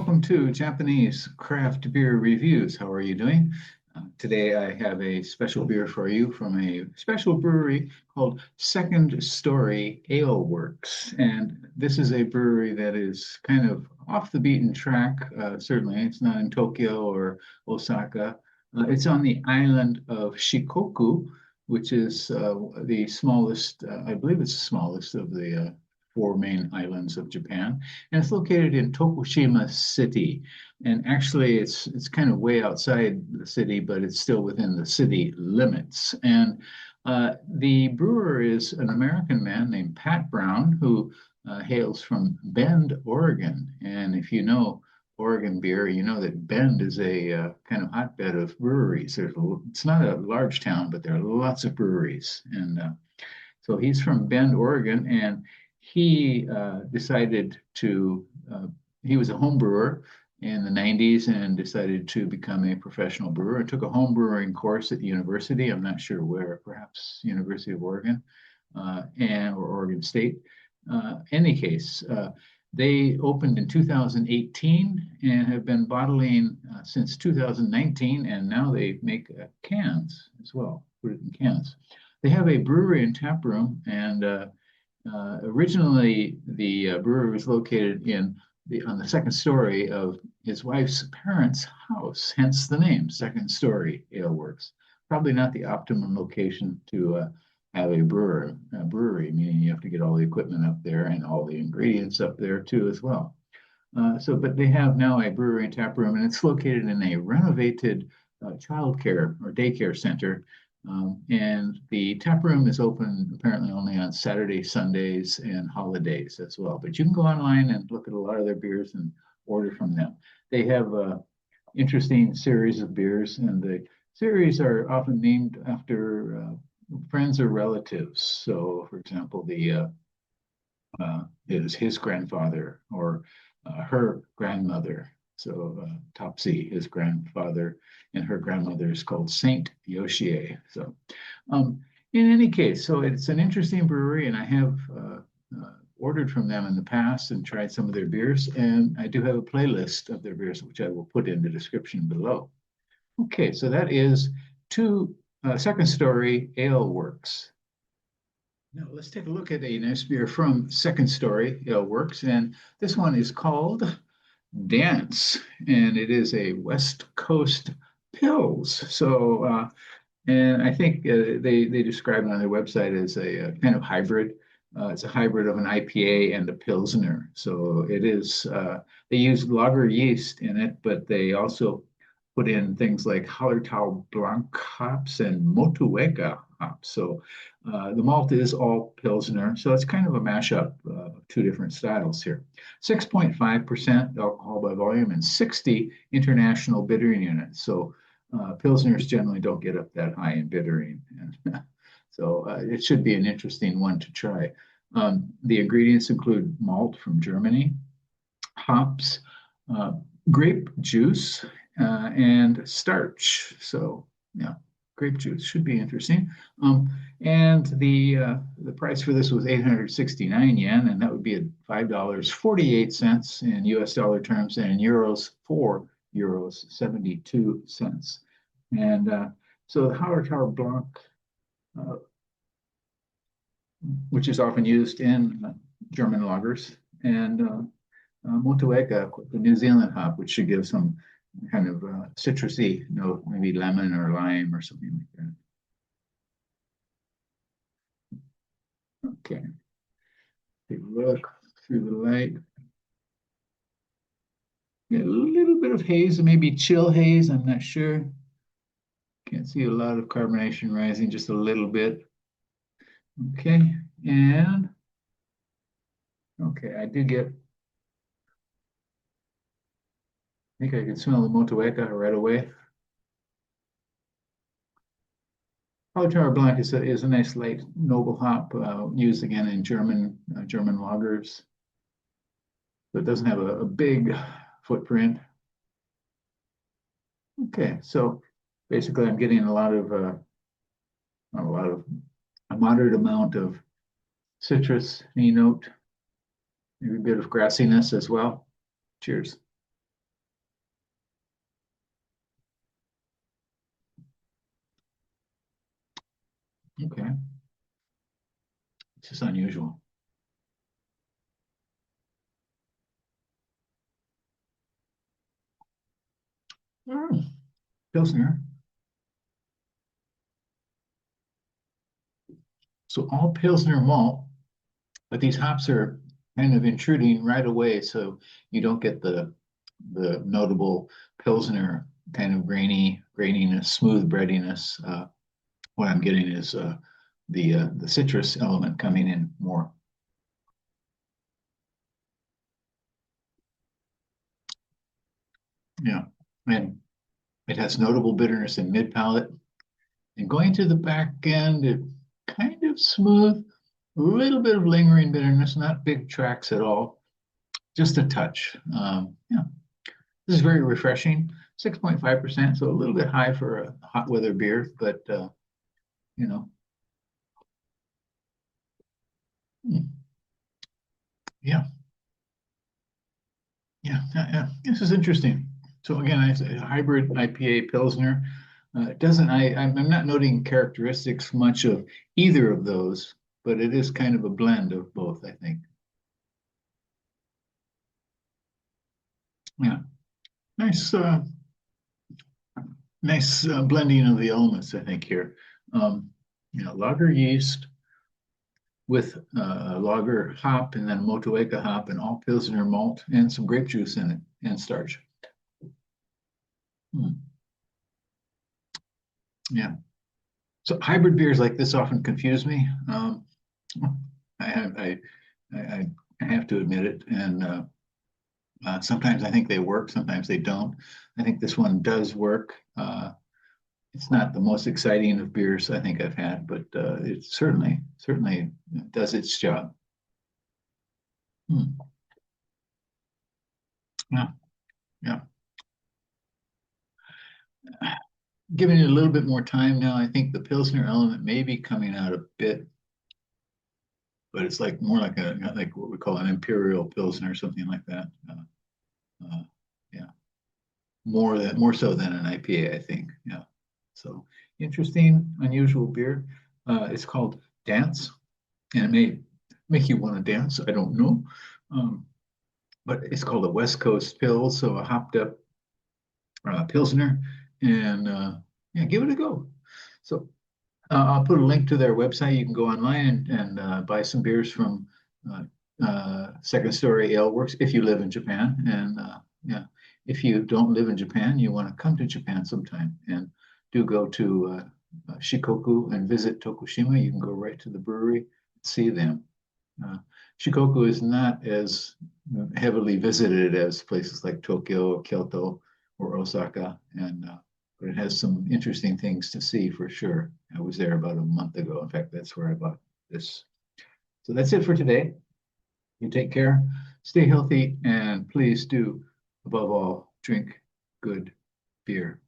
welcome to Japanese Craft Beer Reviews. How are you doing? Today I have a special beer for you from a special brewery called Second Story Ale Works. And this is a brewery that is kind of off the beaten track. Certainly, it's not in Tokyo or Osaka. It's on the island of Shikoku, which is the smallest, I believe it's the smallest of the four main islands of Japan, and it's located in Tokushima City. And actually, it's kind of way outside the city, but it's still within the city limits. And the brewer is an American man named Pat Brown, who hails from Bend, Oregon. And if you know Oregon beer, you know that Bend is a kind of hotbed of breweries. It's not a large town, but there are lots of breweries. And so he's from Bend, Oregon, and he decided to, he was a home brewer in the 90s and decided to become a professional brewer and took a home brewing course at the university. I'm not sure where, perhaps University of Oregon or Oregon State. Any case, they opened in 2018 and have been bottling since 2019, and now they make cans as well, put it in cans. They have a brewery and tap room, and originally, the brewery was located on the second story of his wife's parents' house, hence the name, Second Story Ale Works. Probably not the optimum location to have a brewery, meaning you have to get all the equipment up there and all the ingredients up there too as well. But they have now a brewery and tap room, and it's located in a renovated childcare or daycare center. And the tap room is open apparently only on Saturdays, Sundays, and holidays as well. But you can go online and look at a lot of their beers and order from them. They have an interesting series of beers, and the series are often named after friends or relatives. So, for example, his grandfather or her grandmother. So Topsy, his grandfather, and her grandmother is called Saint Yoshie. So in any case, so it's an interesting brewery, and I have ordered from them in the past and tried some of their beers, and I do have a playlist of their beers, which I will put in the description below. Okay, so that is Second Story Ale Works. Now let's take a look at a nice beer from Second Story Ale Works, and this one is called Dance, and it is a West Coast Pils. So, and I think they describe it on their website as a kind of hybrid. It's a hybrid of an IPA and a Pilsner. So it is, they use lager yeast in it, but they also put in things like Hallertau Blanc hops and Motueka hops. So the malt is all Pilsner. So it's kind of a mashup of two different styles here. 6.5% alcohol by volume and 60 international bittering units. So Pilsners generally don't get up that high in bittering. So it should be an interesting one to try. The ingredients include malt from Germany, hops, grape juice, and starch. So yeah, grape juice should be interesting. And the price for this was 869 yen, and that would be at $5.48 in US dollar terms, and in euros, €4.72. And so the Hallertau Blanc, which is often used in German lagers, and Motueka, the New Zealand hop, which should give some kind of citrusy note, maybe lemon or lime or something like that. Okay, take a look through the light. Get a little bit of haze, maybe chill haze, I'm not sure. Can't see a lot of carbonation rising, just a little bit. Okay, and okay, I did get, I think I can smell the Motueka right away. Hallertau Blanc is a nice light noble hop used again in German lagers. So it doesn't have a big footprint. Okay, so basically I'm getting a moderate amount of citrus note, maybe a bit of grassiness as well. Cheers. Okay. This is unusual. Pilsner. So all Pilsner malt, but these hops are kind of intruding right away, so you don't get the notable Pilsner kind of graininess, smooth breadiness. What I'm getting is the citrus element coming in more. Yeah, and it has notable bitterness in mid palate, and going to the back end, it kind of smooth, a little bit of lingering bitterness, not big tracks at all, just a touch. Yeah, this is very refreshing. 6.5%, so a little bit high for a hot weather beer, but you know, yeah, yeah. This is interesting. So again, I say hybrid IPA Pilsner. It doesn't, I'm not noting characteristics much of either of those, but it is kind of a blend of both, I think. Yeah, nice, nice blending of the elements, I think here. Lager yeast with lager hop and then Motueka hop and all Pilsner malt and some grape juice in it and starch. Yeah. So hybrid beers like this often confuse me. I have to admit it, and sometimes I think they work, sometimes they don't. I think this one does work. It's not the most exciting of beers I think I've had, but it certainly does its job. Hmm. Yeah, yeah. Giving it a little bit more time now, I think the Pilsner element may be coming out a bit, but it's like more like like what we call an Imperial Pilsner or something like that. Yeah, more so than an IPA, I think. Yeah. So interesting, unusual beer. It's called Dance, and it may make you want to dance. I don't know, but it's called a West Coast Pill, so a hopped up Pilsner, and yeah, give it a go. So I'll put a link to their website. You can go online and buy some beers from Second Story Ale Works if you live in Japan. And yeah, if you don't live in Japan, you want to come to Japan sometime and do go to Shikoku and visit Tokushima. You can go right to the brewery, see them. Shikoku is not as heavily visited as places like Tokyo, Kyoto, or Osaka, and but it has some interesting things to see for sure. I was there about a month ago. In fact, that's where I bought this. So that's it for today. You take care, stay healthy, and please do, above all, drink good beer.